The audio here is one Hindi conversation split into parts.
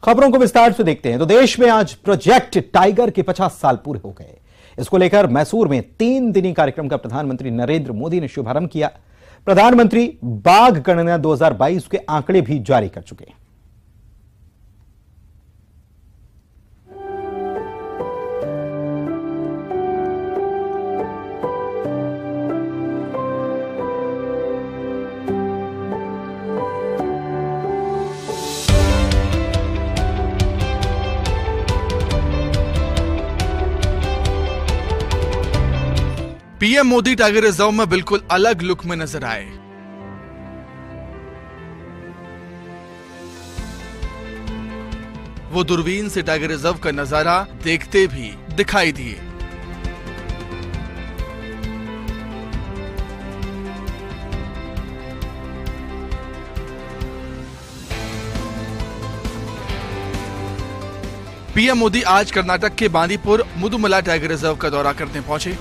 खबरों को विस्तार से देखते हैं तो देश में आज प्रोजेक्ट टाइगर के 50 साल पूरे हो गए। इसको लेकर मैसूर में 3 दिनी कार्यक्रम का प्रधानमंत्री नरेंद्र मोदी ने शुभारंभ किया। प्रधानमंत्री बाघ गणना 2022 के आंकड़े भी जारी कर चुके हैं। पीएम मोदी टाइगर रिजर्व में बिल्कुल अलग लुक में नजर आए। वो दूरबीन से टाइगर रिजर्व का नजारा देखते भी दिखाई दिए। पीएम मोदी आज कर्नाटक के बांदीपुर मुदुमला टाइगर रिजर्व का दौरा करने पहुंचे।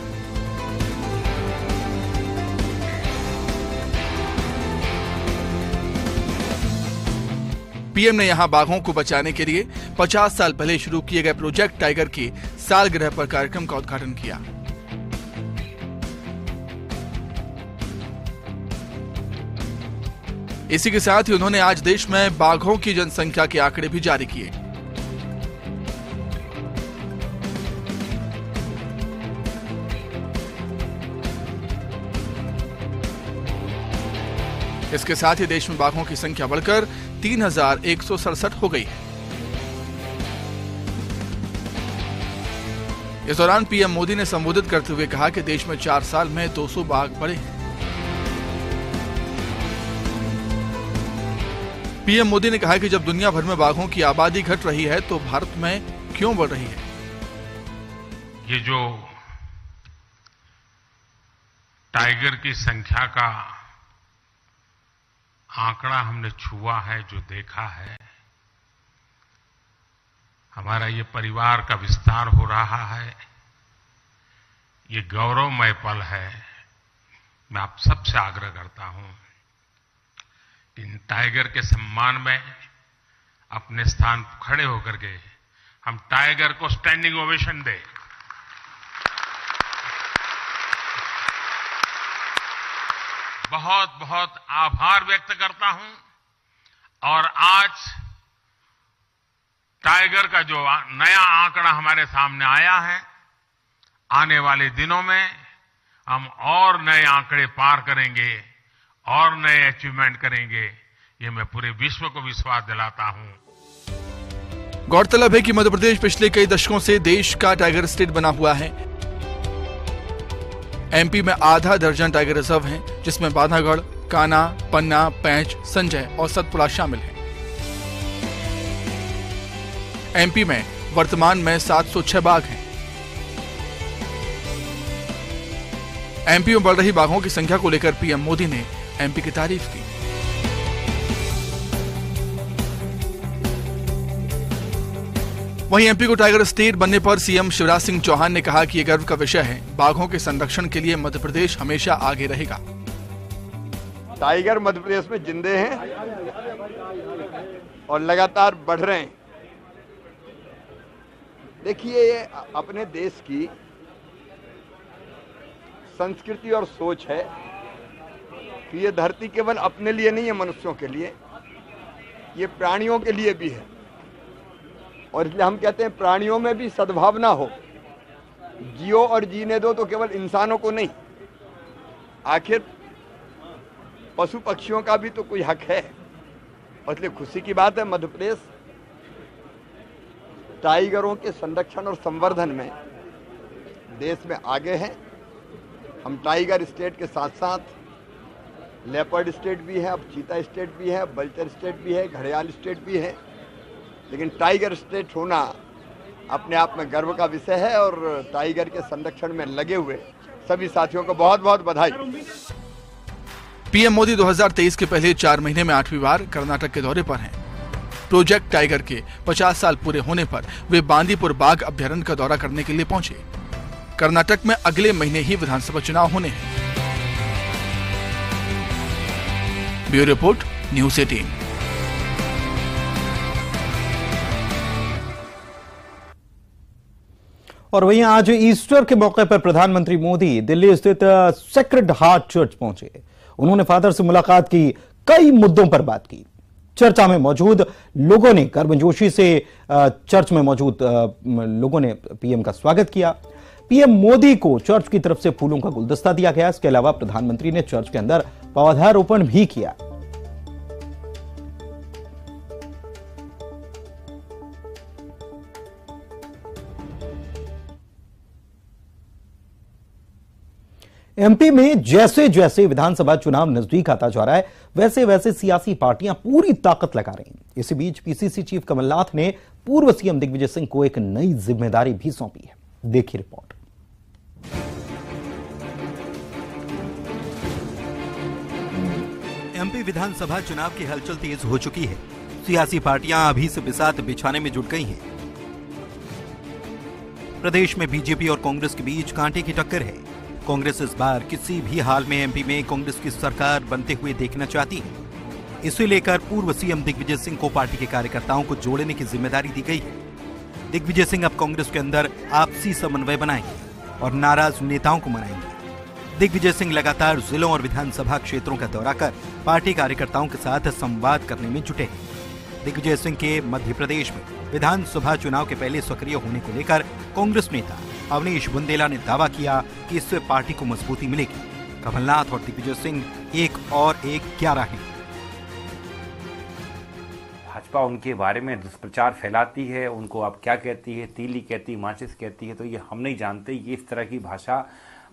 पीएम ने यहां बाघों को बचाने के लिए 50 साल पहले शुरू किए गए प्रोजेक्ट टाइगर की सालगिरह पर कार्यक्रम का उद्घाटन किया। इसी के साथ ही उन्होंने आज देश में बाघों की जनसंख्या के आंकड़े भी जारी किए। इसके साथ ही देश में बाघों की संख्या बढ़कर 3167 हो गई है। इस दौरान पीएम मोदी ने संबोधित करते हुए कहा कि देश में 4 साल में 200 बाघ बढ़े हैं। पीएम मोदी ने कहा कि जब दुनिया भर में बाघों की आबादी घट रही है तो भारत में क्यों बढ़ रही है। ये जो टाइगर की संख्या का आंकड़ा हमने छुआ है, जो देखा है, हमारा ये परिवार का विस्तार हो रहा है, ये गौरवमय पल है। मैं आप सबसे आग्रह करता हूं कि इन टाइगर के सम्मान में अपने स्थान खड़े होकर के हम टाइगर को स्टैंडिंग ओवेशन दें। बहुत बहुत आभार व्यक्त करता हूं। और आज टाइगर का जो नया आंकड़ा हमारे सामने आया है, आने वाले दिनों में हम और नए आंकड़े पार करेंगे और नए अचीवमेंट करेंगे, ये मैं पूरे विश्व को विश्वास दिलाता हूं। गौरतलब है कि मध्य प्रदेश पिछले कई दशकों से देश का टाइगर स्टेट बना हुआ है। एमपी में आधा दर्जन टाइगर रिजर्व हैं, जिसमें बांधवगढ़, कान्हा, पन्ना, पेंच, संजय और सतपुड़ा शामिल हैं। एमपी में वर्तमान में 706 बाघ हैं। एमपी में बढ़ रही बाघों की संख्या को लेकर पीएम मोदी ने एमपी की तारीफ की। वहीं एमपी को टाइगर स्टेट बनने पर सीएम शिवराज सिंह चौहान ने कहा कि यह गर्व का विषय है। बाघों के संरक्षण के लिए मध्य प्रदेश हमेशा आगे रहेगा। टाइगर मध्य प्रदेश में जिंदे हैं और लगातार बढ़ रहे हैं। देखिए, ये अपने देश की संस्कृति और सोच है कि ये धरती केवल अपने लिए नहीं है, मनुष्यों के लिए, ये प्राणियों के लिए भी है। और इसलिए हम कहते हैं प्राणियों में भी सद्भावना हो, जियो और जीने दो, तो केवल इंसानों को नहीं, आखिर पशु पक्षियों का भी तो कोई हक है। और इसलिए खुशी की बात है, मध्य प्रदेश टाइगरों के संरक्षण और संवर्धन में देश में आगे हैं। हम टाइगर स्टेट के साथ साथ लेपर्ड स्टेट भी है, अब चीता स्टेट भी है, बल्चर स्टेट भी है, घड़ियाल स्टेट भी है। लेकिन टाइगर स्टेट होना अपने आप में गर्व का विषय है और टाइगर के संरक्षण में लगे हुए सभी साथियों को बहुत बहुत बधाई। पीएम मोदी 2023 के पहले 4 महीने में 8वीं बार कर्नाटक के दौरे पर हैं। प्रोजेक्ट टाइगर के 50 साल पूरे होने पर वे बांदीपुर बाघ अभ्यारण्य का दौरा करने के लिए पहुंचे। कर्नाटक में अगले महीने ही विधानसभा चुनाव होने हैं। Bureau report, news 18। और वहीं आज ईस्टर के मौके पर प्रधानमंत्री मोदी दिल्ली स्थित सेक्रेड हार्ट चर्च पहुंचे। उन्होंने फादर से मुलाकात की, कई मुद्दों पर बात की। चर्चा में मौजूद लोगों ने गर्मजोशी से चर्च में मौजूद लोगों ने पीएम का स्वागत किया। पीएम मोदी को चर्च की तरफ से फूलों का गुलदस्ता दिया गया। इसके अलावा प्रधानमंत्री ने चर्च के अंदर पौधारोपण भी किया। एमपी में जैसे जैसे विधानसभा चुनाव नजदीक आता जा रहा है, वैसे वैसे सियासी पार्टियां पूरी ताकत लगा रही हैं। इसी बीच पीसीसी चीफ कमलनाथ ने पूर्व सीएम दिग्विजय सिंह को एक नई जिम्मेदारी भी सौंपी है। देखिए रिपोर्ट। एमपी विधानसभा चुनाव की हलचल तेज हो चुकी है। सियासी पार्टियां अभी से बिसात बिछाने में जुट गई हैं। प्रदेश में बीजेपी और कांग्रेस के बीच कांटे की टक्कर है। कांग्रेस इस बार किसी भी हाल में एमपी में कांग्रेस की सरकार बनते हुए देखना चाहती है। इसे लेकर पूर्व सीएम दिग्विजय सिंह को पार्टी के कार्यकर्ताओं को जोड़ने की जिम्मेदारी दी गई है। दिग्विजय सिंह अब कांग्रेस के अंदर आपसी समन्वय बनाएंगे और नाराज नेताओं को मनाएंगे। दिग्विजय सिंह लगातार जिलों और विधानसभा क्षेत्रों का दौरा कर पार्टी कार्यकर्ताओं के साथ संवाद करने में जुटे हैं। दिग्विजय सिंह के मध्य प्रदेश में विधानसभा चुनाव के पहले सक्रिय होने को लेकर कांग्रेस नेता अवनीश बुंदेला ने दावा किया कि इससे पार्टी को मजबूती मिलेगी। कमलनाथ और दिग्विजय सिंह एक और एक 11 हैं। भाजपा उनके बारे में दुष्प्रचार फैलाती है, उनको आप क्या कहती है, तीली कहती है, माचिस कहती है, तो ये हम नहीं जानते। ये इस तरह की भाषा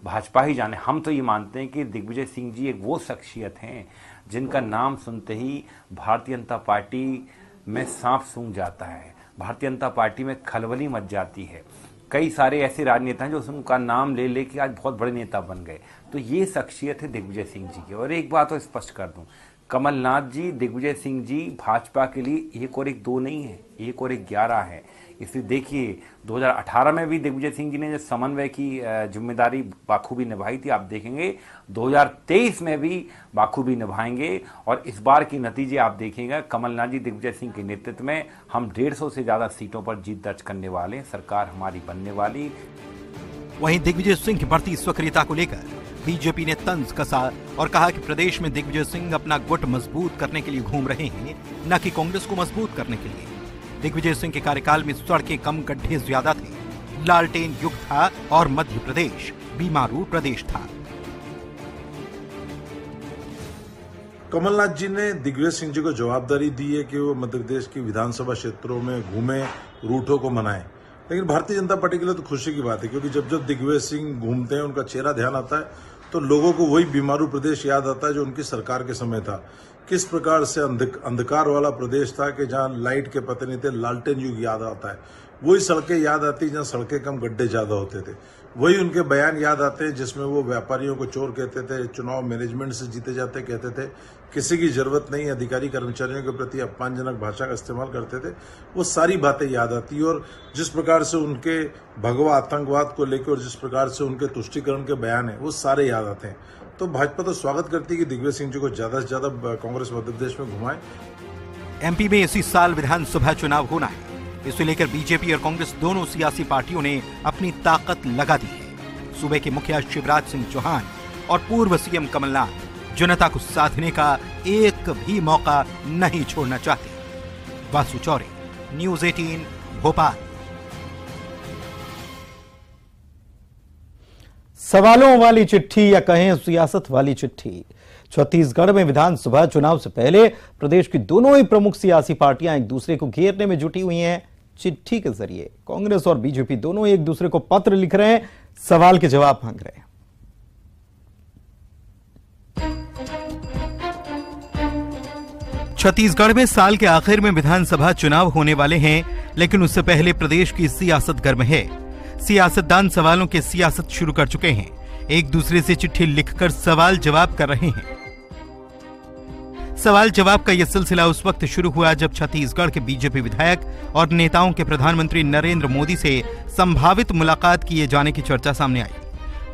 भाजपा ही जाने। हम तो ये मानते हैं कि दिग्विजय सिंह जी एक वो शख्सियत हैं जिनका नाम सुनते ही भारतीय जनता पार्टी में सांप सूंघ जाता है, भारतीय जनता पार्टी में खलबली मच जाती है। कई सारे ऐसे राजनेता हैं जो उनका नाम ले लेके आज बहुत बड़े नेता बन गए। तो ये शख्सियत है दिग्विजय सिंह जी की। और एक बात तो स्पष्ट कर दूं, कमलनाथ जी, दिग्विजय सिंह जी भाजपा के लिए 1 और 1 2 नहीं है, 1 और 1 11 है। इसलिए देखिए 2018 में भी दिग्विजय सिंह जी ने जो समन्वय की जिम्मेदारी बाखूबी निभाई थी, आप देखेंगे 2023 में भी बाखूबी निभाएंगे। और इस बार की नतीजे आप देखेंगे, कमलनाथ जी दिग्विजय सिंह के नेतृत्व में हम 150 से ज्यादा सीटों पर जीत दर्ज करने वाले, सरकार हमारी बनने वाली। वहीं दिग्विजय सिंह की बढ़ती सक्रियता को लेकर बीजेपी ने तंज कसा और कहा कि प्रदेश में दिग्विजय सिंह अपना गुट मजबूत करने के लिए घूम रहे हैं, न कि कांग्रेस को मजबूत करने के लिए। दिग्विजय सिंह के कार्यकाल में सड़कें कम, गड्ढे ज्यादा थे, लालटेन युग था और मध्य प्रदेश बीमारू प्रदेश था। कमलनाथ जी ने दिग्विजय सिंह जी को जवाबदारी दी है कि वो मध्य प्रदेश की विधानसभा क्षेत्रों में घूमे, रूटों को मनाएं। लेकिन भारतीय जनता पार्टी के लिए तो खुशी की बात है, क्योंकि जब जब दिग्विजय सिंह घूमते हैं, उनका चेहरा ध्यान आता है, तो लोगों को वही बीमारू प्रदेश याद आता है जो उनकी सरकार के समय था। किस प्रकार से अंधकार वाला प्रदेश था कि जहां लाइट के पते नहीं थे, लालटेन युग याद आता है। वही सड़कें याद आती जहां सड़कें कम, गड्ढे ज्यादा होते थे। वही उनके बयान याद आते हैं जिसमें वो व्यापारियों को चोर कहते थे, चुनाव मैनेजमेंट से जीते जाते कहते थे, किसी की जरूरत नहीं, अधिकारी कर्मचारियों के प्रति अपमानजनक भाषा का इस्तेमाल करते थे। वो सारी बातें याद आती। और जिस प्रकार से उनके भगवा आतंकवाद को लेकर और जिस प्रकार से उनके तुष्टीकरण के बयान है, वो सारे याद आते हैं। तो भाजपा तो स्वागत करती है कि दिग्विजय सिंह जी को ज्यादा से ज्यादा कांग्रेस मध्य प्रदेश में घुमाए। एमपी में इसी साल विधानसभा चुनाव होना है। इसे लेकर बीजेपी और कांग्रेस दोनों सियासी पार्टियों ने अपनी ताकत लगा दी है। सूबे के मुखिया शिवराज सिंह चौहान और पूर्व सीएम कमलनाथ जनता को साधने का एक भी मौका नहीं छोड़ना चाहते। वासु चौरे, न्यूज़ 18 भोपाल। सवालों वाली चिट्ठी या कहें सियासत वाली चिट्ठी। छत्तीसगढ़ में विधानसभा चुनाव से पहले प्रदेश की दोनों ही प्रमुख सियासी पार्टियां एक दूसरे को घेरने में जुटी हुई हैं। चिट्ठी के जरिए कांग्रेस और बीजेपी दोनों एक दूसरे को पत्र लिख रहे हैं, सवाल के जवाब मांग रहे हैं। छत्तीसगढ़ में साल के आखिर में विधानसभा चुनाव होने वाले हैं, लेकिन उससे पहले प्रदेश की सियासत गर्म है। सियासतदान सवालों की सियासत शुरू कर चुके हैं, एक दूसरे से चिट्ठी लिखकर सवाल जवाब कर रहे हैं। सवाल जवाब का यह सिलसिला उस वक्त शुरू हुआ जब छत्तीसगढ़ के बीजेपी विधायक और नेताओं के प्रधानमंत्री नरेंद्र मोदी से संभावित मुलाकात किए जाने की चर्चा सामने आई।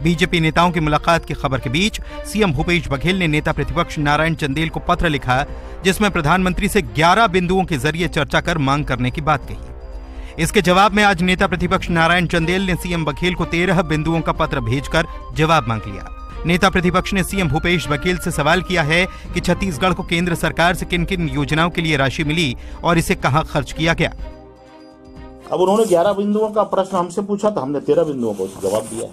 बीजेपी नेताओं की मुलाकात की खबर के बीच सीएम भूपेश बघेल ने नेता प्रतिपक्ष नारायण चंदेल को पत्र लिखा, जिसमें प्रधानमंत्री से 11 बिंदुओं के जरिए चर्चा कर मांग करने की बात कही। इसके जवाब में आज नेता प्रतिपक्ष नारायण चंदेल ने सीएम बघेल को 13 बिंदुओं का पत्र भेजकर जवाब मांग लिया। नेता प्रतिपक्ष ने सीएम भूपेश बघेल से सवाल किया है कि छत्तीसगढ़ को केंद्र सरकार से किन किन योजनाओं के लिए राशि मिली और इसे कहां खर्च किया गया। अब उन्होंने 11 बिंदुओं का प्रश्न हमसे पूछा तो हमने 13 बिंदुओं को जवाब दिया।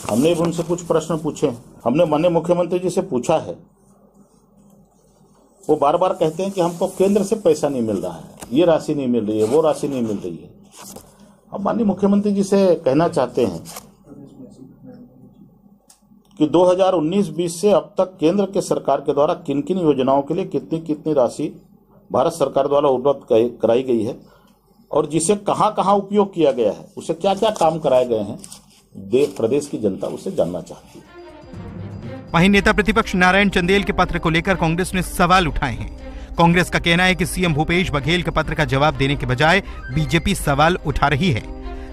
हमने भी उनसे कुछ प्रश्न पूछे। हमने माननीय मुख्यमंत्री जी से पूछा है, वो बार बार कहते हैं कि हमको केंद्र से पैसा नहीं मिल रहा है, ये राशि नहीं मिल रही है, वो राशि नहीं मिल रही है। अब माननीय मुख्यमंत्री जी से कहना चाहते हैं कि 2019-20 से अब तक केंद्र के सरकार के द्वारा किन किन योजनाओं के लिए कितनी कितनी राशि भारत सरकार द्वारा उपलब्ध कराई गई है और जिसे कहां कहां उपयोग किया गया है, उसे क्या क्या काम कराए गए हैं, प्रदेश की जनता उसे जानना चाहती है। वहीं नेता प्रतिपक्ष नारायण चंदेल के पत्र को लेकर कांग्रेस ने सवाल उठाए हैं। कांग्रेस का कहना है कि सीएम भूपेश बघेल के पत्र का जवाब देने के बजाय बीजेपी सवाल उठा रही है।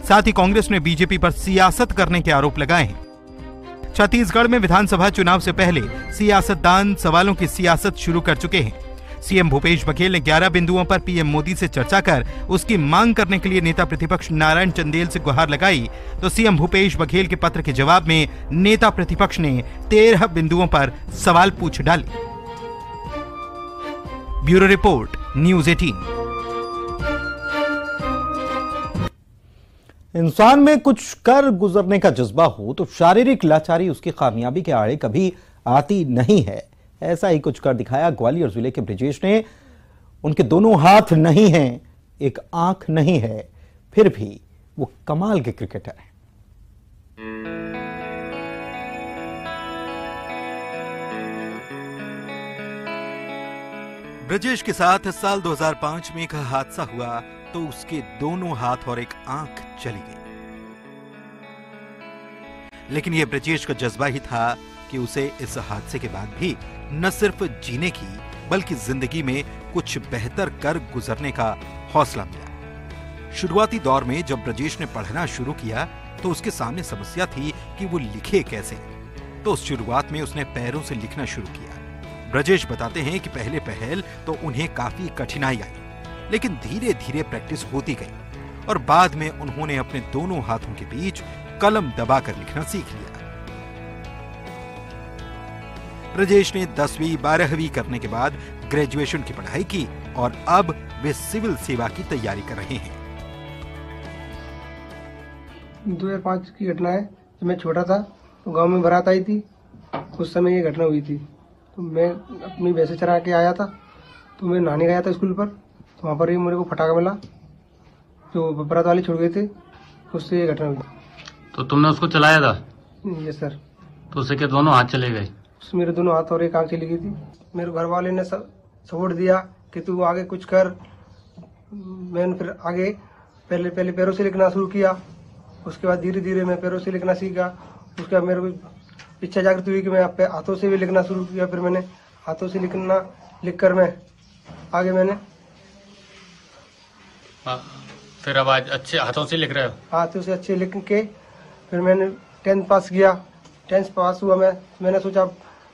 साथ ही कांग्रेस ने बीजेपी पर सियासत करने के आरोप लगाए हैं। छत्तीसगढ़ में विधानसभा चुनाव से पहले सियासतदान सवालों की सियासत शुरू कर चुके हैं। सीएम भूपेश बघेल ने 11 बिंदुओं पर पीएम मोदी से चर्चा कर उसकी मांग करने के लिए नेता प्रतिपक्ष नारायण चंदेल से गुहार लगाई, तो सीएम भूपेश बघेल के पत्र के जवाब में नेता प्रतिपक्ष ने 13 बिंदुओं पर सवाल पूछ डाले। Bureau report, news 18। इंसान में कुछ कर गुजरने का जज्बा हो तो शारीरिक लाचारी उसकी कामयाबी के आड़े कभी आती नहीं है। ऐसा ही कुछ कर दिखाया ग्वालियर जिले के ब्रिजेश ने। उनके दोनों हाथ नहीं हैं, एक आंख नहीं है, फिर भी वो कमाल के क्रिकेटर हैं। ब्रजेश के साथ साल 2005 में एक हादसा हुआ तो उसके दोनों हाथ और एक आंख चली गई। लेकिन यह ब्रजेश का जज्बा ही था कि उसे इस हादसे के बाद भी न सिर्फ जीने की बल्कि जिंदगी में कुछ बेहतर कर गुजरने का हौसला मिला। शुरुआती दौर में जब ब्रजेश ने पढ़ना शुरू किया तो उसके सामने समस्या थी कि वो लिखे कैसे। तो उस शुरुआत में उसने पैरों से लिखना शुरू किया। ब्रजेश बताते हैं कि पहले पहल तो उन्हें काफी कठिनाई आई, लेकिन धीरे धीरे प्रैक्टिस होती गई और बाद में उन्होंने अपने दोनों हाथों के बीच कलम दबाकर लिखना सीख लिया। ब्रजेश ने 10वीं 12वीं करने के बाद ग्रेजुएशन की पढ़ाई की और अब वे सिविल सेवा की तैयारी कर रहे हैं। 2005 की घटना है। जब मैं छोटा था तो गांव में बारात आई थी, उस समय ये घटना हुई थी। तो मैं अपनी भैंसे चरा के आया था, तो मैं नहाने गया था स्कूल पर, तो वहाँ पर ही मेरे को फटाका मिला जो बारात वाले छोड़ गए थे, उससे ये घटना हुई। तो तुमने उसको चलाया था? Yes sir. तो उससे के दोनों हाथ चले गए? मेरे दोनों हाथ और एक आंख चली गई थी। मेरे घर वाले ने सपोर्ट दिया कि तू आगे कुछ कर। मैंने फिर आगे पहले पैरों से लिखना शुरू किया, उसके बाद धीरे धीरे मैं पैरों से लिखना सीखा। उसके बाद मेरे को इच्छा जागृत हुई कि मैं हाथों से भी लिखना शुरू किया। फिर मैंने हाथों से लिखकर मैं आगे मैंने फिर अब आज अच्छे हाथों से लिख रहे हो? हाथों से अच्छे लिख के फिर मैंने 10th पास किया। 10th पास हुआ, मैंने सोचा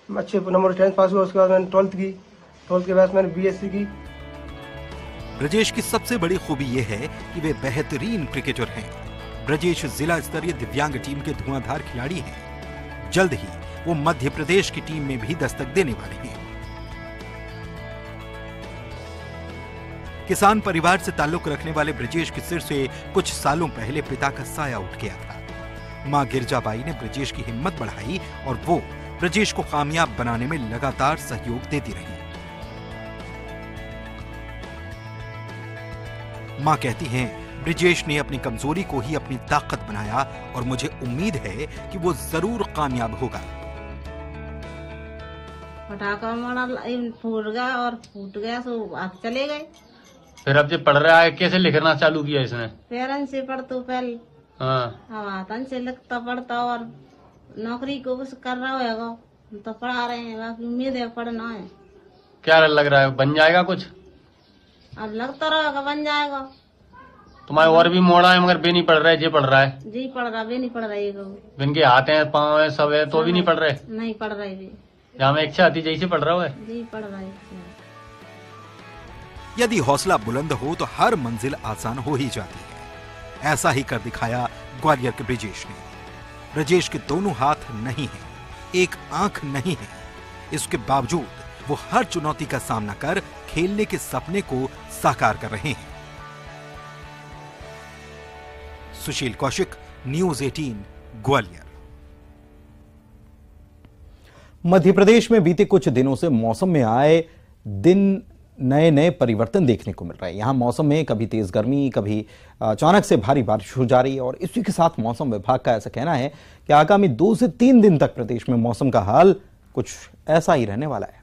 अच्छे नंबर 10th पास हुआ। उसके बाद मैंने 12th की, 12th के बाद मैंने BSc की। ब्रजेश की सबसे बड़ी खूबी यह है कि वे बेहतरीन क्रिकेटर हैं। ब्रजेश जिला स्तरीय दिव्यांग टीम के धुआंधार खिलाड़ी हैं। जल्द ही वो मध्य प्रदेश की टीम में भी दस्तक देने वाले हैं। किसान परिवार से ताल्लुक रखने वाले ब्रजेश के सिर से कुछ सालों पहले पिता का साया उठ गया था। मां गिरजाबाई ने ब्रजेश की हिम्मत बढ़ाई और वो ब्रजेश को कामयाब बनाने में लगातार सहयोग देती रही। मां कहती हैं, ब्रजेश ने अपनी कमजोरी को ही अपनी ताकत बनाया और मुझे उम्मीद है कि वो जरूर कामयाब होगा। पटाखा मारा फूट गया तो हाथ चले गए। फिर अब जब पढ़ रहा है कैसे लिखना चालू किया इसने? पेरेंट्स से पढ़तो पहले। हाँ। अब हाथन से लिखता पढ़ता और नौकरी को कुछ कर रहा होगा तो पढ़ा रहे हैं, बाकी उम्मीद है पढ़ना है। क्या लग रहा है बन जाएगा कुछ? अब लगता रहेगा बन जाएगा। तुम्हारे और भी मोड़ा है मगर बे नहीं पढ़ रहा है, जे पढ़ रहा है? जी पढ़ रहा, बे नहीं पढ़ रहा है। इनके हाथ है पाँव है सब है तो भी नहीं पढ़ रहे? नहीं पढ़ रहे। जहाँ में इच्छा आती जैसे पढ़ रहा है? जी पढ़ रहा है। यदि हौसला बुलंद हो तो हर मंजिल आसान हो ही जाती है। ऐसा ही कर दिखाया ग्वालियर के ब्रिजेश ने। ब्रिजेश के दोनों हाथ नहीं हैं, एक आंख नहीं है, इसके बावजूद वो हर चुनौती का सामना कर खेलने के सपने को साकार कर रहे हैं। सुशील कौशिक, न्यूज़ 18, ग्वालियर। मध्य प्रदेश में बीते कुछ दिनों से मौसम में आए दिन नए परिवर्तन देखने को मिल रहा है। यहां मौसम में कभी तेज गर्मी, कभी अचानक से भारी बारिश हो जा रही है और इसी के साथ मौसम विभाग का ऐसा कहना है कि आगामी 2 से 3 दिन तक प्रदेश में मौसम का हाल कुछ ऐसा ही रहने वाला है।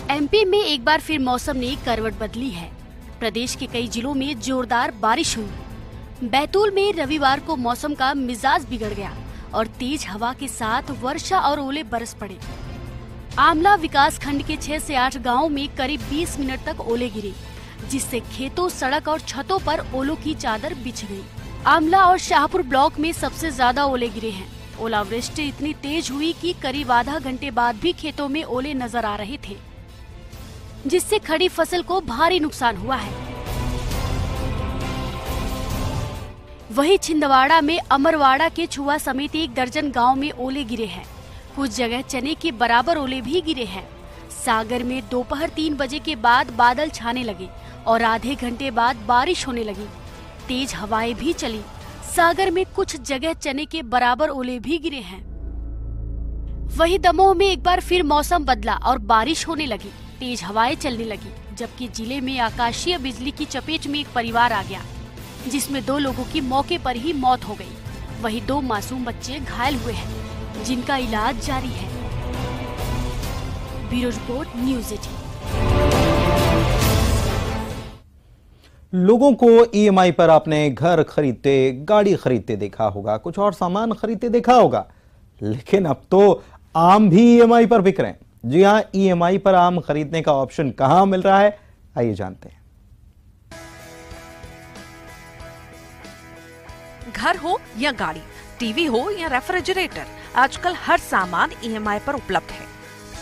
एमपी में एक बार फिर मौसम ने करवट बदली है। प्रदेश के कई जिलों में जोरदार बारिश हुई। बैतूल में रविवार को मौसम का मिजाज बिगड़ गया और तेज हवा के साथ वर्षा और ओले बरस पड़े। आमला विकास खंड के 6 से 8 गांवों में करीब 20 मिनट तक ओले गिरे, जिससे खेतों, सड़क और छतों पर ओलों की चादर बिछ गई। आमला और शाहपुर ब्लॉक में सबसे ज्यादा ओले गिरे हैं। ओलावृष्टि इतनी तेज हुई कि करीब आधा घंटे बाद भी खेतों में ओले नजर आ रहे थे, जिससे खड़ी फसल को भारी नुकसान हुआ है। वहीं छिंदवाड़ा में अमरवाड़ा के छुआ समेत 1 दर्जन गांव में ओले गिरे हैं। कुछ जगह चने के बराबर ओले भी गिरे हैं। सागर में दोपहर 3 बजे के बाद बादल छाने लगे और आधे घंटे बाद बारिश होने लगी। तेज हवाएं भी चली। सागर में कुछ जगह चने के बराबर ओले भी गिरे हैं। वहीं दमोह में एक बार फिर मौसम बदला और बारिश होने लगी। तेज हवाएं चलने लगी, जबकि जिले में आकाशीय बिजली की चपेट में एक परिवार आ गया, जिसमें 2 लोगों की मौके पर ही मौत हो गई। वहीं 2 मासूम बच्चे घायल हुए हैं, जिनका इलाज जारी है। Bureau report, news 18। लोगों को ईएमआई पर अपने घर खरीदते, गाड़ी खरीदते देखा होगा, कुछ और सामान खरीदते देखा होगा, लेकिन अब तो आम भी ईएमआई पर बिक रहे हैं। जी हां, ईएमआई पर आम खरीदने का ऑप्शन कहां मिल रहा है, आइए जानते हैं। घर हो या गाड़ी, टीवी हो या रेफ्रिजरेटर, आजकल हर सामान ईएमआई पर उपलब्ध है।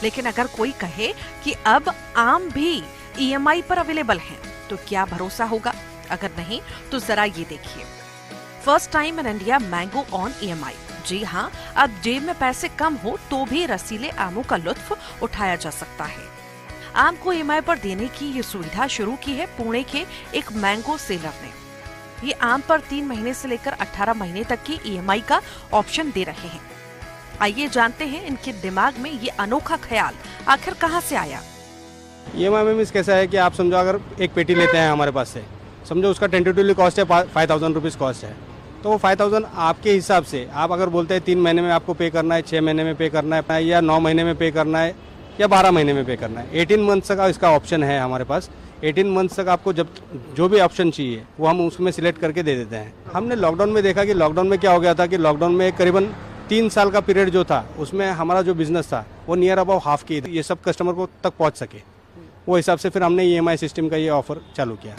लेकिन अगर कोई कहे कि अब आम भी ईएमआई पर अवेलेबल हैं, तो क्या भरोसा होगा? अगर नहीं तो जरा ये देखिए। First time in India mango on EMI. जी हाँ, अब जेब में पैसे कम हो तो भी रसीले आमों का लुत्फ उठाया जा सकता है। आम को ईएमआई पर देने की ये सुविधा शुरू की है पुणे के एक मैंगो सेलर ने। ये आम पर 3 महीने से लेकर 18 महीने तक की ईएमआई का ऑप्शन दे रहे हैं। आइए जानते हैं इनके दिमाग में ये अनोखा ख्याल आखिर कहां से आया। ईएमआई में कैसा है कि आप समझो अगर एक पेटी लेते हैं हमारे पास से, समझो उसका टेंटेटिवली कॉस्ट है 5000 रुपीज़ कॉस्ट है, तो वो 5000 आपके हिसाब से आप अगर बोलते हैं 3 महीने में आपको पे करना है, 6 महीने में पे करना है, या 9 महीने में पे करना है, या 12 महीने में पे करना है। 18 मंथ्स का इसका ऑप्शन है हमारे पास। 18 मंथ्स तक आपको जब जो भी ऑप्शन चाहिए वो हम उसमें सिलेक्ट करके दे देते हैं। हमने लॉकडाउन में देखा कि लॉकडाउन में क्या हो गया था कि लॉकडाउन में करीबन 3 साल का पीरियड जो था उसमें हमारा जो बिजनेस था वो नियर अबाउट हाफ की, ये सब कस्टमर को तक पहुंच सके, वो हिसाब से फिर हमने ईएमआई सिस्टम का ये ऑफर चालू किया।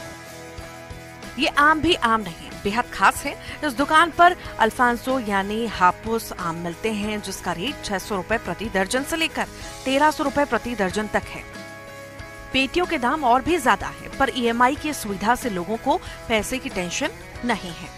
ये आम भी आम नहीं, बेहद खास है। इस दुकान पर अल्फांसो यानी हापुस आम मिलते हैं, जिसका रेट 600 रुपए प्रति दर्जन से लेकर 1300 रुपए प्रति दर्जन तक है। पेटियों के दाम और भी ज्यादा है, पर ईएमआई की सुविधा से लोगों को पैसे की टेंशन नहीं है।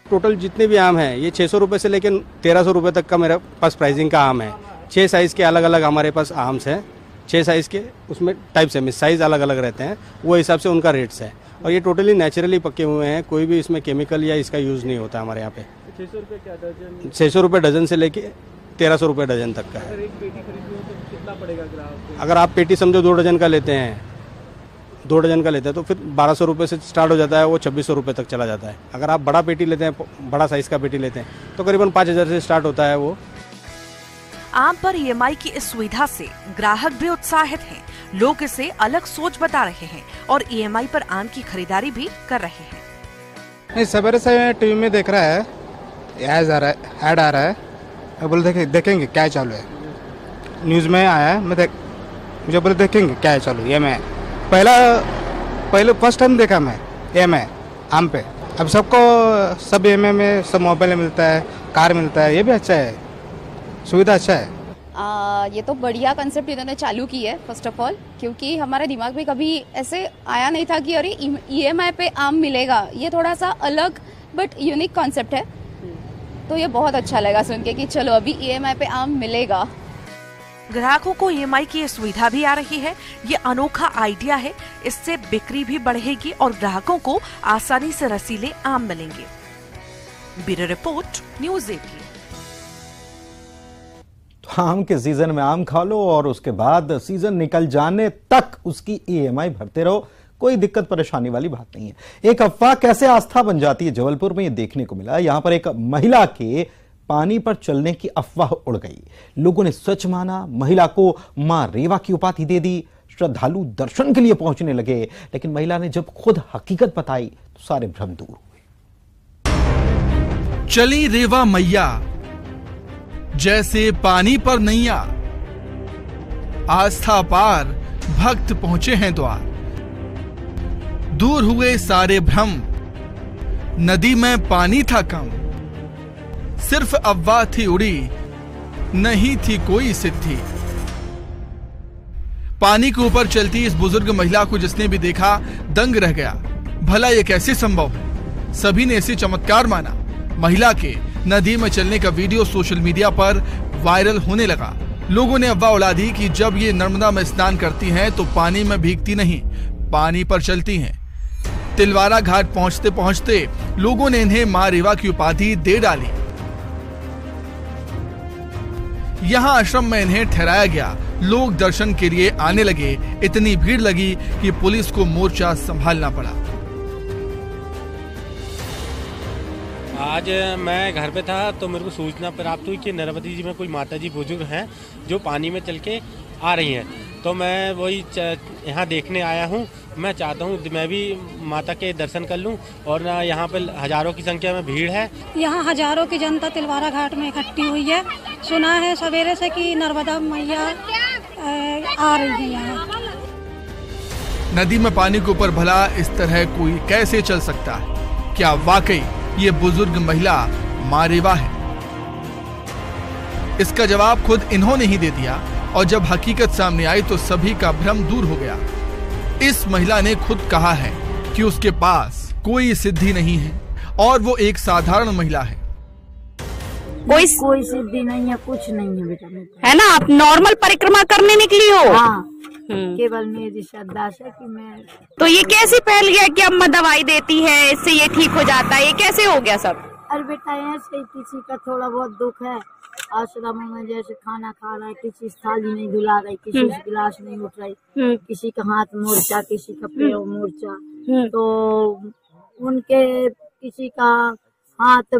टोटल जितने भी आम हैं ये 600 रुपए से लेकर 1300 रुपए तक का मेरे पास प्राइसिंग का आम है। 6 साइज के अलग अलग हमारे पास आम्स हैं। 6 साइज के उसमें टाइप्स है, साइज अलग अलग रहते हैं, वो हिसाब से उनका रेट्स है। और ये टोटली नेचुरली पके हुए हैं, कोई भी इसमें केमिकल या इसका यूज नहीं होता हमारे यहाँ पे। 600 रुपए क्या दर्जन? 600 रुपए डजन से लेके 1300 रुपए डजन तक का है। अगर एक पेटी खरीदनी हो तो कितना पड़ेगा ग्राहक को? अगर आप पेटी समझो 2 डजन का लेते हैं, 2 डजन का लेते हैं तो फिर 1200 रुपए से स्टार्ट हो जाता है, वो 2600 रुपए तक चला जाता है। अगर आप बड़ा पेटी लेते हैं, बड़ा साइज का पेटी लेते हैं तो करीबन 5000 से स्टार्ट होता है वो। आम पर ईएमआई की इस सुविधा से ग्राहक भी उत्साहित हैं। लोग इसे अलग सोच बता रहे हैं और ईएमआई पर आम की खरीदारी भी कर रहे हैं। नहीं, सवेरे से टीवी में देख रहा है, ऐड आ रहा है, मैं बोले देखेंगे क्या चालू है। न्यूज़ में आया है, मुझे बोले देखेंगे क्या है चालू। ये मैं पहले फर्स्ट टाइम देखा मैं ईएमआई आम पे। अब सबको सब ईएमआई में सब मोबाइल मिलता है, कार मिलता है, ये भी अच्छा है। सुविधा अच्छा है। ये तो बढ़िया कंसेप्ट इन्होंने चालू की है फर्स्ट ऑफ ऑल, क्योंकि हमारे दिमाग में कभी ऐसे आया नहीं था कि अरे EMI पे आम मिलेगा। ये थोड़ा सा अलग बट यूनिक कॉन्सेप्ट है, तो ये बहुत अच्छा लगा सुन के कि चलो अभी EMI पे आम मिलेगा। ग्राहकों को EMI की ये सुविधा भी आ रही है। ये अनोखा आइडिया है, इससे बिक्री भी बढ़ेगी और ग्राहकों को आसानी से रसीले आम मिलेंगे। Bureau report, news 18। आम के सीजन में आम खा लो और उसके बाद सीजन निकल जाने तक उसकी EMI भरते रहो, कोई दिक्कत परेशानी वाली बात नहीं है। एक अफवाह कैसे आस्था बन जाती है, जबलपुर में ये देखने को मिला। यहां पर एक महिला के पानी पर चलने की अफवाह उड़ गई। लोगों ने सच माना, महिला को मां रेवा की उपाधि दे दी। श्रद्धालु दर्शन के लिए पहुंचने लगे, लेकिन महिला ने जब खुद हकीकत बताई तो सारे भ्रम दूर हुए। चली रेवा मैया जैसे पानी पर नैया, आस्था पार भक्त पहुंचे हैं द्वार। दूर हुए सारे भ्रम, नदी में पानी था कम। सिर्फ अफवाह थी उड़ी, नहीं थी कोई सिद्धि। पानी के ऊपर चलती इस बुजुर्ग महिला को जिसने भी देखा दंग रह गया। भला ये कैसे संभव है? सभी ने इसे चमत्कार माना। महिला के नदी में चलने का वीडियो सोशल मीडिया पर वायरल होने लगा। लोगों ने अफवाह उड़ा दी कि जब ये नर्मदा में स्नान करती हैं तो पानी में भीगती नहीं, पानी पर चलती हैं। तिलवारा घाट पहुंचते पहुंचते लोगों ने इन्हें मां रेवा की उपाधि दे डाली। यहां आश्रम में इन्हें ठहराया गया। लोग दर्शन के लिए आने लगे। इतनी भीड़ लगी कि पुलिस को मोर्चा संभालना पड़ा। आज मैं घर पे था तो मेरे को सूचना प्राप्त हुई कि नर्मदा जी में कोई माता जी बुजुर्ग हैं जो पानी में चल के आ रही हैं, तो मैं वही यहाँ देखने आया हूँ। मैं चाहता हूँ मैं भी माता के दर्शन कर लूँ और यहाँ पे हजारों की संख्या में भीड़ है। यहाँ हजारों की जनता तिलवारा घाट में इकट्ठी हुई है। सुना है सवेरे से कि नर्मदा मैया आ रही है यहाँ। नदी में पानी के ऊपर भला इस तरह कोई कैसे चल सकता है? क्या वाकई ये बुजुर्ग महिला मां रेवा है? इसका जवाब खुद इन्होंने ही दे दिया और जब हकीकत सामने आई तो सभी का भ्रम दूर हो गया। इस महिला ने खुद कहा है कि उसके पास कोई सिद्धि नहीं है और वो एक साधारण महिला है। कोई सिद्धि नहीं है, कुछ नहीं है बेटा। है ना, आप नॉर्मल परिक्रमा करने निकली हो? हाँ, केवल मेरी श्रद्धा से कि मैं। तो ये कैसे फैल गया कि अम्मा दवाई देती है इससे ये ठीक हो जाता है? ये कैसे हो गया सब? अरे बेटा ऐसे ही किसी का थोड़ा बहुत दुख है, आश्रम में जैसे खाना खा रहा है, किसी थाली नहीं धुला रही, किसी गिलास नहीं उठ रही, किसी का हाथ मोर्चा, किसी का पैर मोर्चा, तो उनके किसी का हाथ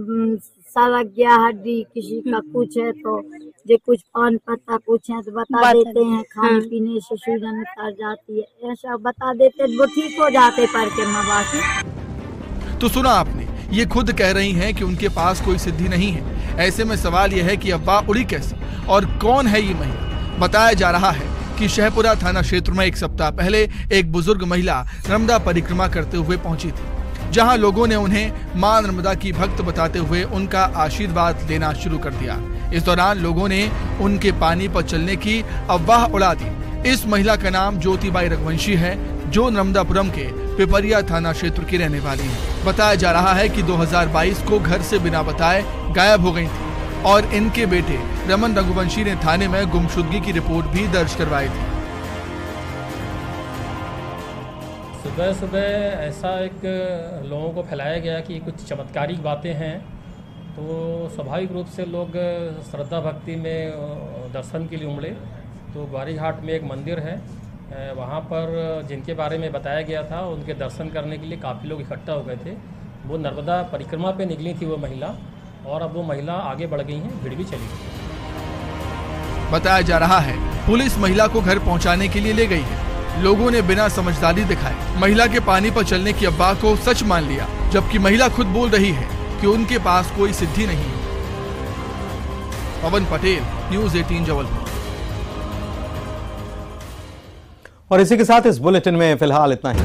सड़क गया हड्डी, किसी का कुछ है तो जो कुछ पान पत्ता कुछ है तो बता देते हैं, खाने पीने से सूजन उतर जाती है, ऐसा बता देते वो ठीक हो जाते पर के मवासी। तो सुना आपने, ये खुद कह रही हैं कि उनके पास कोई सिद्धि नहीं है। ऐसे में सवाल यह है कि अफवाह उड़ी कैसे और कौन है ये महिला? बताया जा रहा है कि शहपुरा थाना क्षेत्र में एक सप्ताह पहले एक बुजुर्ग महिला नर्मदा परिक्रमा करते हुए पहुंची थी, जहां लोगों ने उन्हें मां नर्मदा की भक्त बताते हुए उनका आशीर्वाद लेना शुरू कर दिया। इस दौरान लोगों ने उनके पानी पर चलने की अफवाह उड़ा दी। इस महिला का नाम ज्योतिबाई रघुवंशी है, जो नर्मदापुरम के पिपरिया थाना क्षेत्र की रहने वाली है। बताया जा रहा है कि 2022 को घर से बिना बताए गायब हो गई थी और इनके बेटे रमन रघुवंशी ने थाने में गुमशुदगी की रिपोर्ट भी दर्ज करवाई थी। सुबह सुबह ऐसा एक लोगों को फैलाया गया कि कुछ चमत्कारिक बातें हैं, तो स्वाभाविक रूप से लोग श्रद्धा भक्ति में दर्शन के लिए उमड़े। तो ग्वारी घाट में एक मंदिर है, वहाँ पर जिनके बारे में बताया गया था उनके दर्शन करने के लिए काफ़ी लोग इकट्ठा हो गए थे। वो नर्मदा परिक्रमा पे निकली थी वो महिला, और अब वो महिला आगे बढ़ गई हैं, भीड़ भी चली गई। बताया जा रहा है पुलिस महिला को घर पहुंचाने के लिए ले गई है। लोगों ने बिना समझदारी दिखाए महिला के पानी पर चलने की अफवाह को सच मान लिया, जबकि महिला खुद बोल रही है कि उनके पास कोई सिद्धि नहीं है। पवन पटेल, न्यूज़ 18 जबलपुर। और इसी के साथ इस बुलेटिन में फिलहाल इतना ही।